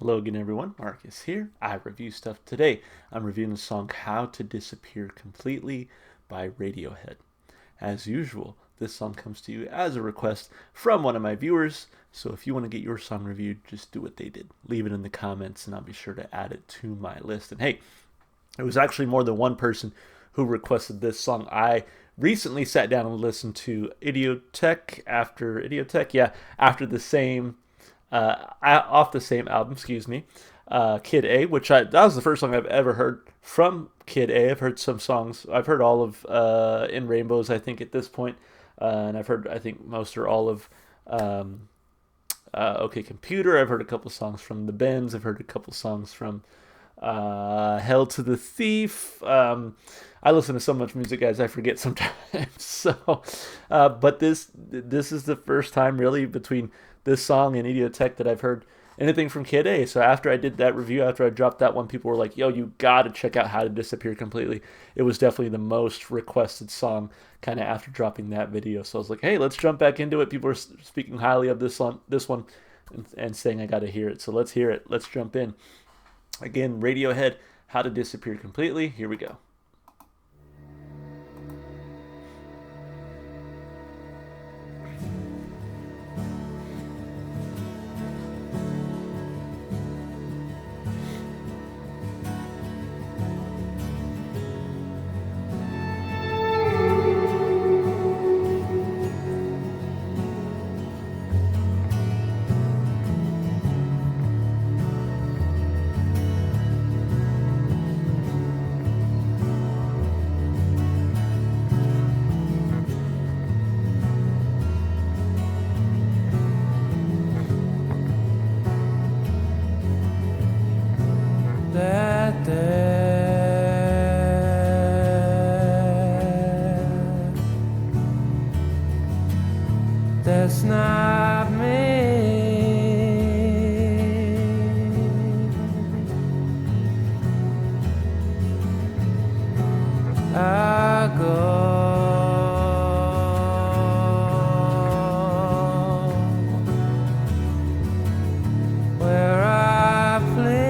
Hello again, everyone. Marcus here. I review stuff today. I'm reviewing the song How to Disappear Completely by Radiohead. As usual, this song comes to you as a request from one of my viewers. So if you want to get your song reviewed, just do what they did. Leave it in the comments and I'll be sure to add it to my list. And hey, it was actually more than one person who requested this song. I recently sat down and listened to after the same off the same album, excuse me, Kid A, that was the first song I've ever heard from Kid A. I've heard some songs. I've heard all of In Rainbows, I think, at this point, and I've heard, I think, most or all of OK Computer. I've heard a couple songs from The Bends. I've heard a couple songs from Hell to the Thief. I listen to so much music, guys, I forget sometimes. But this is the first time, really, between this song and Idiotech that I've heard anything from Kid A. So after I did that review, after I dropped that one, people were like, yo, you gotta check out How to Disappear Completely. It was definitely the most requested song kind of after dropping that video. So I was like, hey, let's jump back into it. People are speaking highly of this one, and saying I gotta hear it. So let's hear it. Let's jump in. Again, Radiohead, How to Disappear Completely. Here we go. That's not me. I go where I please.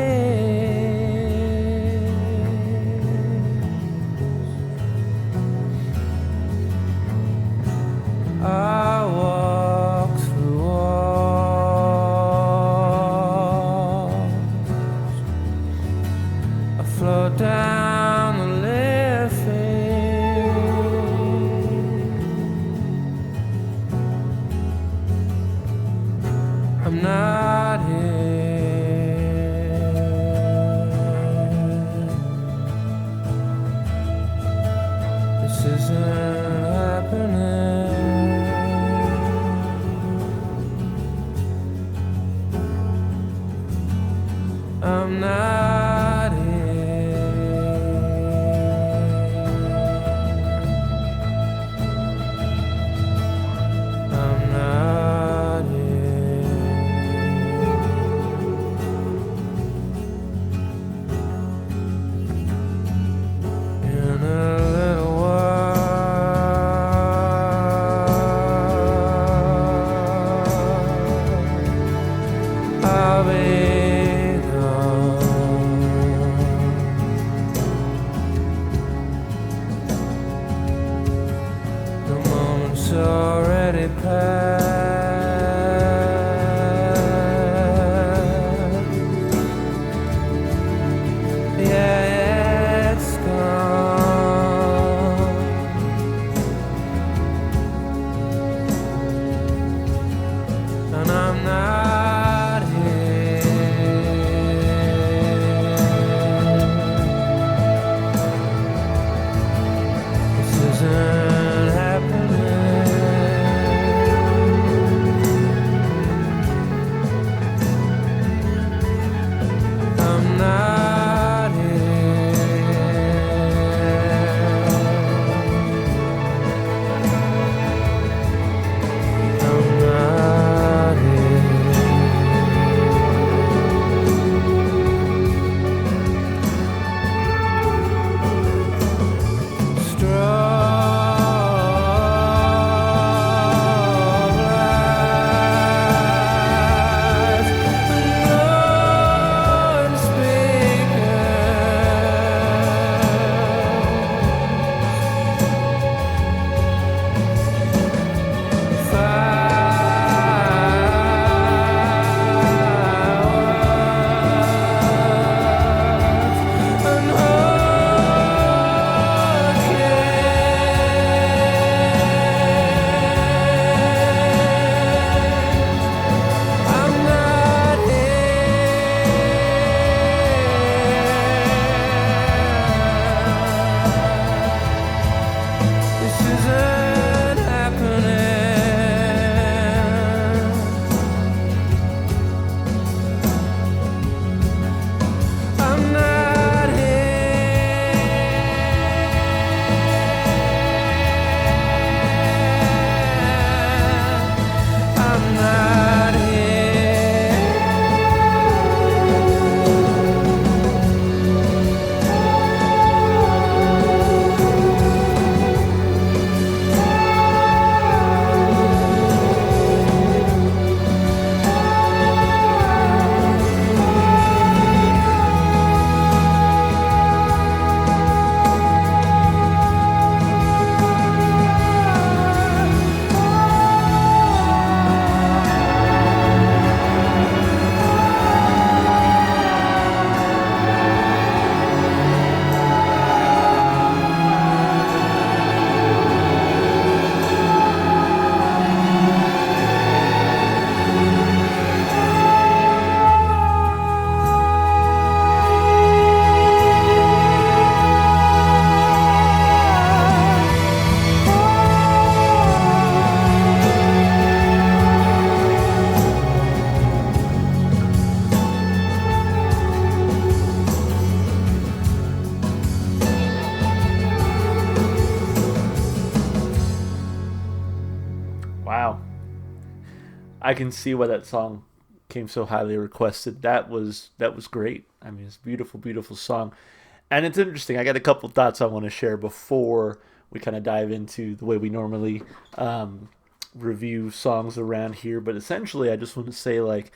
I walk through walls. I float down the living. I'm not here. This isn't happening. I'm not here. I'm not here. In a little while, I'll be gone. I can see why that song came so highly requested. That was great. I mean, it's a beautiful, beautiful song, and it's interesting. I got a couple thoughts I want to share before we kind of dive into the way we normally um, review songs around here. But essentially, I just want to say like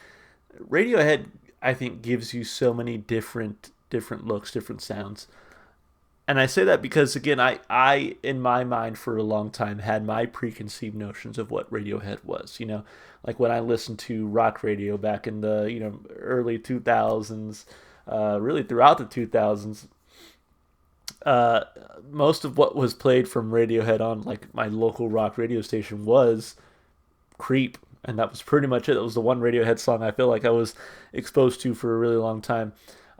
Radiohead, I think gives you so many different looks, different sounds. And I say that because again, I in my mind for a long time had my preconceived notions of what Radiohead was. Like when I listened to rock radio back in the early 2000s, really throughout the 2000s, uh, most of what was played from Radiohead on like my local rock radio station was Creep, and that was pretty much it. That was the one Radiohead song I feel like I was exposed to for a really long time.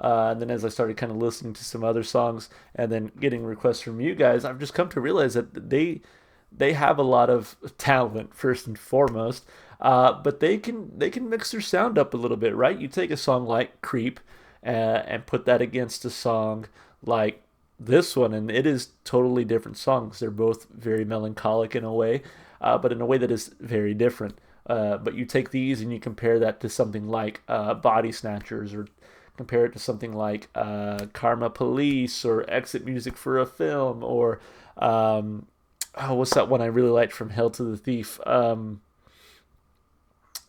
And then as I started kind of listening to some other songs and then getting requests from you guys, I've just come to realize that they have a lot of talent first and foremost, but they can mix their sound up a little bit, right? You take a song like Creep and put that against a song like this one, and it is totally different songs. They're both very melancholic in a way, but in a way that is very different. But you take these and you compare that to something like Body Snatchers, or compare it to something like Karma Police, or Exit Music for a Film, or what's that one I really liked from Hell to the Thief? I'm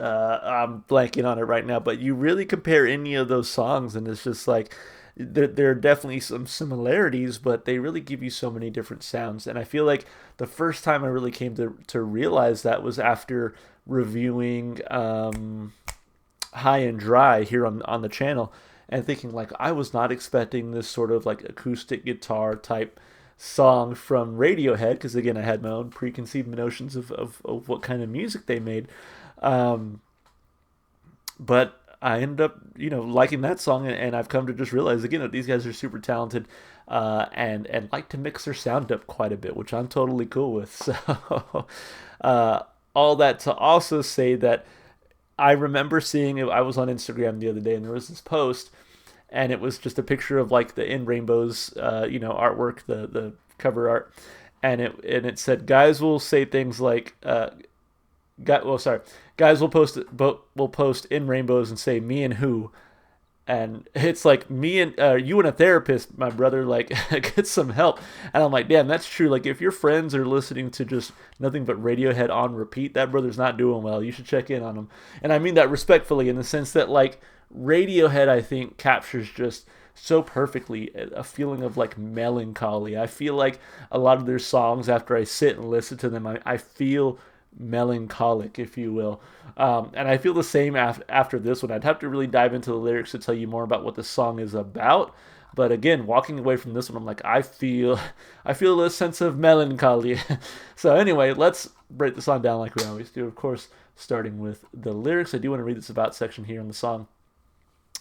blanking on it right now, but you really compare any of those songs, and it's just like there are definitely some similarities, but they really give you so many different sounds. And I feel like the first time I really came to realize that was after reviewing High and Dry here on the channel, and thinking like I was not expecting this sort of like acoustic guitar type song from Radiohead, because again I had my own preconceived notions of what kind of music they made. Um, but I ended up, liking that song, and I've come to just realize again that these guys are super talented, and like to mix their sound up quite a bit, which I'm totally cool with. So, all that to also say that I remember seeing it. I was on Instagram the other day, and there was this post, and it was just a picture of like the In Rainbows, artwork, the cover art, and it said, "Guys will say things like, guys will post In Rainbows and say me and who." And it's like me and you and a therapist, my brother, like get some help. And I'm like, damn, that's true. Like if your friends are listening to just nothing but Radiohead on repeat, that brother's not doing well. You should check in on him. And I mean that respectfully, in the sense that like Radiohead, I think captures just so perfectly a feeling of like melancholy. I feel like a lot of their songs, after I sit and listen to them, I feel melancholic, if you will. And I feel the same after this one. I'd have to really dive into the lyrics to tell you more about what the song is about. But again, walking away from this one, I'm like, I feel a sense of melancholy. So anyway, let's break the song down like we always do. Of course, starting with the lyrics. I do want to read this about section here in the song.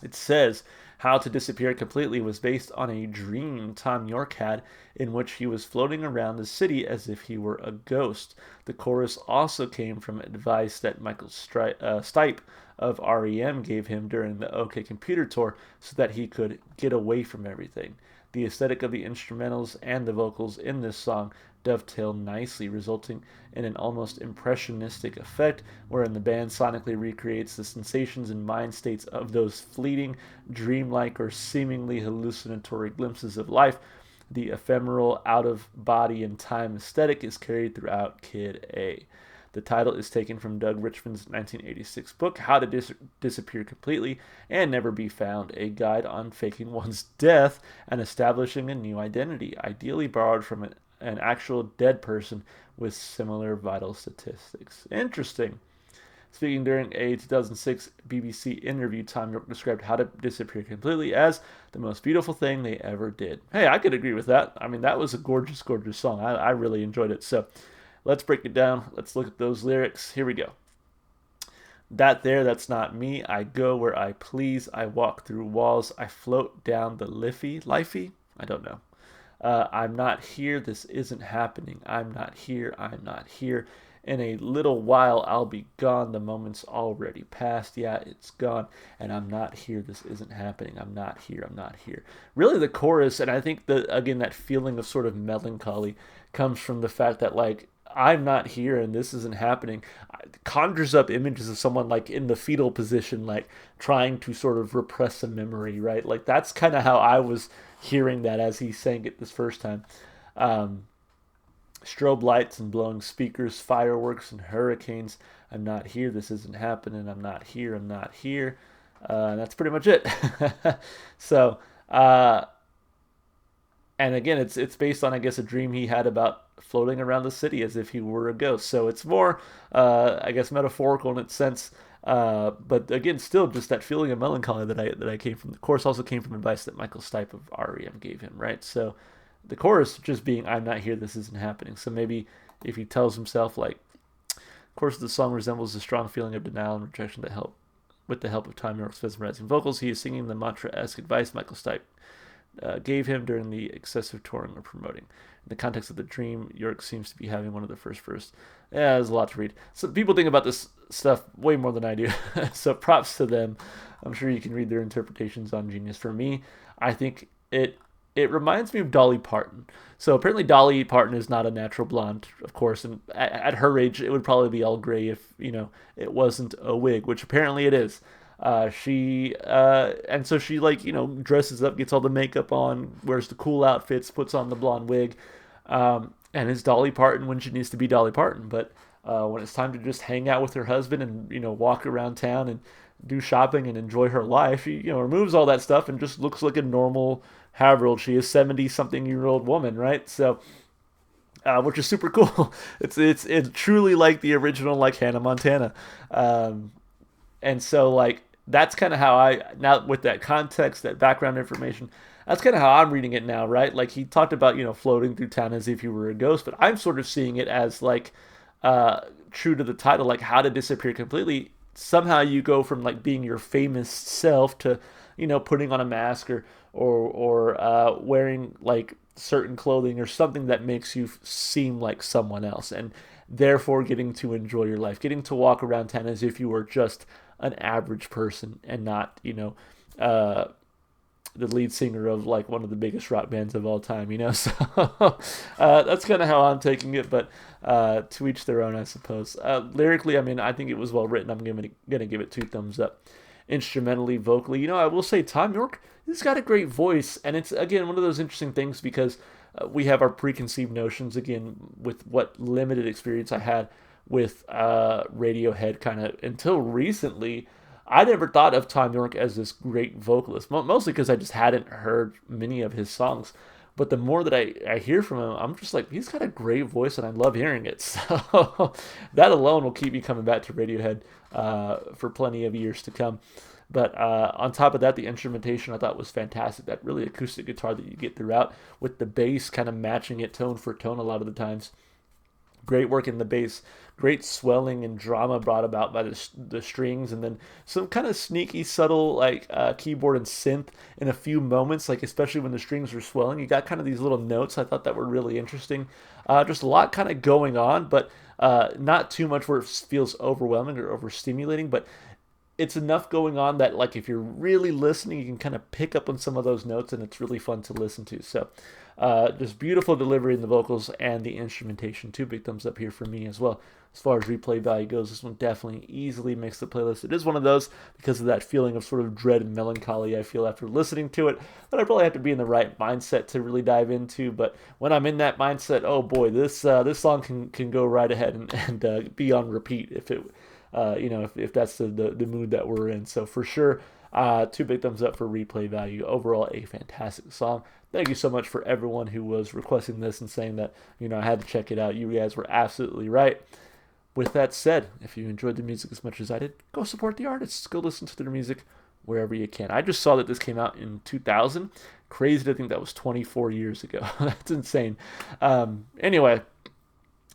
It says, "How to Disappear Completely was based on a dream Tom York had, in which he was floating around the city as if he were a ghost." The chorus also came from advice that Michael Stipe of REM gave him during the OK Computer tour, so that he could get away from everything. The aesthetic of the instrumentals and the vocals in this song dovetail nicely, resulting in an almost impressionistic effect wherein the band sonically recreates the sensations and mind states of those fleeting, dreamlike, or seemingly hallucinatory glimpses of life. The ephemeral, out of body and time aesthetic is carried throughout Kid A. The title is taken from Doug Richman's 1986 book, How to Disappear Completely and Never Be Found, a guide on faking one's death and establishing a new identity, ideally borrowed from an actual dead person with similar vital statistics. Interesting. Speaking during a 2006 BBC interview, Tom York described How to Disappear Completely as the most beautiful thing they ever did. Hey, I could agree with that. I mean, that was a gorgeous, gorgeous song. I really enjoyed it. So let's break it down. Let's look at those lyrics. Here we go. That's not me. I go where I please. I walk through walls. I float down the Liffey? I don't know. I'm not here. This isn't happening. I'm not here. I'm not here. In a little while, I'll be gone. The moment's already passed. Yeah, it's gone. And I'm not here. This isn't happening. I'm not here. I'm not here. Really, the chorus, and I think that, again, that feeling of sort of melancholy comes from the fact that, like, I'm not here and this isn't happening conjures up images of someone like in the fetal position, like trying to sort of repress a memory, right? Like that's kind of how I was hearing that as he sang it this first time. Um, Strobe lights and blowing speakers, fireworks and hurricanes. I'm not here. This isn't happening. I'm not here. I'm not here. And that's pretty much it. So, uh, and again, it's based on I guess a dream he had about floating around the city as if he were a ghost. So it's more I guess metaphorical in its sense. But again, still just that feeling of melancholy that I came from. The chorus also came from advice that Michael Stipe of REM gave him, right? So the chorus just being "I'm not here, this isn't happening." So maybe if he tells himself like, of course, the song resembles a strong feeling of denial and rejection that help with the help of Time York's mesmerizing vocals. He is singing the mantra-esque advice Michael Stipe gave him during the excessive touring or promoting. In the context of the dream, York seems to be having one of the first verse. Yeah, there's a lot to read. So people think about this stuff way more than I do. So props to them. I'm sure you can read their interpretations on Genius. For me, I think it reminds me of Dolly Parton. So apparently Dolly Parton is not a natural blonde, of course, and at her age it would probably be all gray if it wasn't a wig, which apparently it is. She and so she like dresses up, gets all the makeup on, wears the cool outfits, puts on the blonde wig, and is Dolly Parton when she needs to be Dolly Parton. But when it's time to just hang out with her husband and walk around town and do shopping and enjoy her life, she removes all that stuff and just looks like a normal, however old she is, 70-something-year-old woman, right? So. Which is super cool. It's truly like the original like Hannah Montana, and so like that's kind of how I now with that context, that background information. That's kind of how I'm reading it now, right? Like he talked about floating through town as if you were a ghost, but I'm sort of seeing it as like true to the title, like how to disappear completely. Somehow you go from like being your famous self to putting on a mask or wearing like certain clothing or something that makes you seem like someone else, and therefore getting to enjoy your life, getting to walk around town as if you were just an average person and not uh, the lead singer of like one of the biggest rock bands of all time. So that's kind of how I'm taking it, but to each their own, I suppose. Lyrically, I mean, I think it was well written. I'm gonna give it 2 thumbs up. Instrumentally, vocally, I will say Tom York, he's got a great voice, and it's again one of those interesting things because we have our preconceived notions again with what limited experience I had with Radiohead kind of until recently. I never thought of Tom York as this great vocalist, mostly because I just hadn't heard many of his songs. But the more that I hear from him, I'm just like, he's got a great voice and I love hearing it. So that alone will keep me coming back to Radiohead for plenty of years to come. But on top of that, the instrumentation I thought was fantastic. That really acoustic guitar that you get throughout with the bass kind of matching it tone for tone a lot of the times. Great work in the bass, great swelling and drama brought about by the strings, and then some kind of sneaky, subtle like keyboard and synth in a few moments, like especially when the strings were swelling. You got kind of these little notes I thought that were really interesting. Just a lot kind of going on, but not too much where it feels overwhelming or overstimulating, but it's enough going on that like if you're really listening, you can kind of pick up on some of those notes, and it's really fun to listen to. So just beautiful delivery in the vocals and the instrumentation. 2 big thumbs up here for me as well. As far as replay value goes, this one definitely easily makes the playlist. It is one of those because of that feeling of sort of dread and melancholy I feel after listening to it that I probably have to be in the right mindset to really dive into. But when I'm in that mindset, oh boy, this song can go right ahead and be on repeat if it if that's the mood that we're in. So for sure, 2 big thumbs up for replay value. Overall, a fantastic song. Thank you so much for everyone who was requesting this and saying that I had to check it out. You guys were absolutely right. With that said, if you enjoyed the music as much as I did, go support the artists. Go listen to their music wherever you can. I just saw that this came out in 2000. Crazy to think that was 24 years ago. That's insane. Anyway,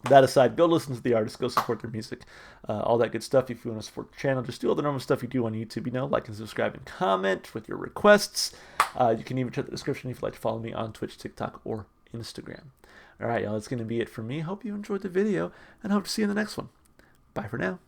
that aside, go listen to the artists, go support their music, all that good stuff. If you want to support the channel, just do all the normal stuff you do on YouTube, like and subscribe and comment with your requests. You can even check the description if you'd like to follow me on Twitch, TikTok, or Instagram. All right, y'all, that's going to be it for me. Hope you enjoyed the video, and hope to see you in the next one. Bye for now.